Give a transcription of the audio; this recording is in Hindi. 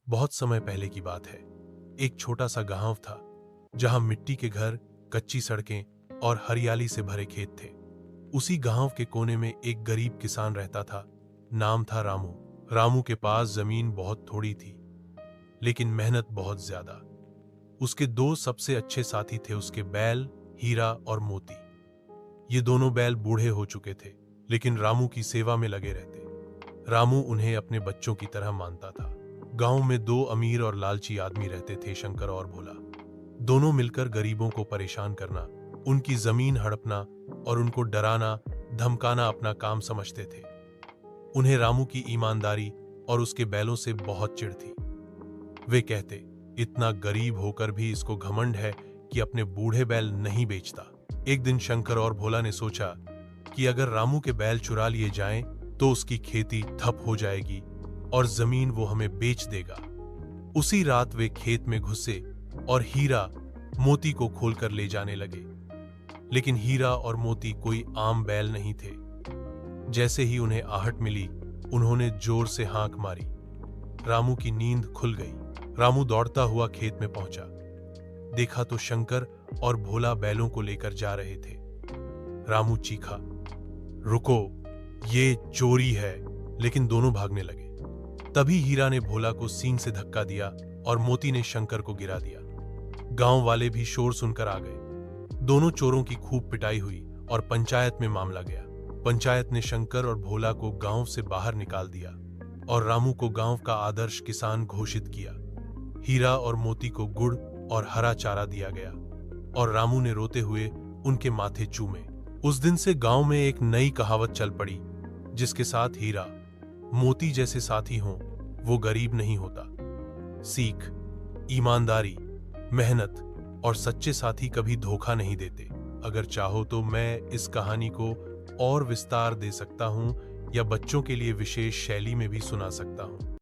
बहुत समय पहले की बात है। एक छोटा सा गांव था जहां मिट्टी के घर, कच्ची सड़कें और हरियाली से भरे खेत थे। उसी गांव के कोने में एक गरीब किसान रहता था। नाम था रामू। रामू के पास जमीन बहुत थोड़ी थी, लेकिन मेहनत बहुत ज्यादा। उसके दो सबसे अच्छे साथी थे, उसके बैल हीरा और मोती। ये दोनों बैल बूढ़े हो चुके थे, लेकिन रामू की सेवा में लगे रहते। रामू उन्हें अपने बच्चों की तरह मानता था। गांव में दो अमीर और लालची आदमी रहते थे, शंकर और भोला। दोनों मिलकर गरीबों को परेशान करना, उनकी जमीन हड़पना और उनको डराना धमकाना अपना काम समझते थे। उन्हें रामू की ईमानदारी और उसके बैलों से बहुत चिढ़ थी। वे कहते, इतना गरीब होकर भी इसको घमंड है कि अपने बूढ़े बैल नहीं बेचता। एक दिन शंकर और भोला ने सोचा कि अगर रामू के बैल चुरा लिए जाएं तो उसकी खेती ठप हो जाएगी और जमीन वो हमें बेच देगा। उसी रात वे खेत में घुसे और हीरा मोती को खोलकर ले जाने लगे। लेकिन हीरा और मोती कोई आम बैल नहीं थे। जैसे ही उन्हें आहट मिली, उन्होंने जोर से हांक मारी। रामू की नींद खुल गई। रामू दौड़ता हुआ खेत में पहुंचा। देखा तो शंकर और भोला बैलों को लेकर जा रहे थे। रामू चीखा, रुको, ये चोरी है। लेकिन दोनों भागने लगे। तभी हीरा ने भोला को सींग से धक्का दिया और मोती ने शंकर को गिरा दिया। गांव वाले भी शोर सुनकर आ गए। दोनों चोरों की खूब पिटाई हुई और पंचायत में मामला गया। पंचायत ने शंकर और भोला को गांव से बाहर निकाल दिया और रामू को गांव का आदर्श किसान घोषित किया। हीरा और मोती को गुड़ और हरा चारा दिया गया और रामू ने रोते हुए उनके माथे चूमे। उस दिन से गांव में एक नई कहावत चल पड़ी, जिसके साथ हीरा मोती जैसे साथी हों वो गरीब नहीं होता। सीख, ईमानदारी, मेहनत और सच्चे साथी कभी धोखा नहीं देते। अगर चाहो तो मैं इस कहानी को और विस्तार दे सकता हूं या बच्चों के लिए विशेष शैली में भी सुना सकता हूं।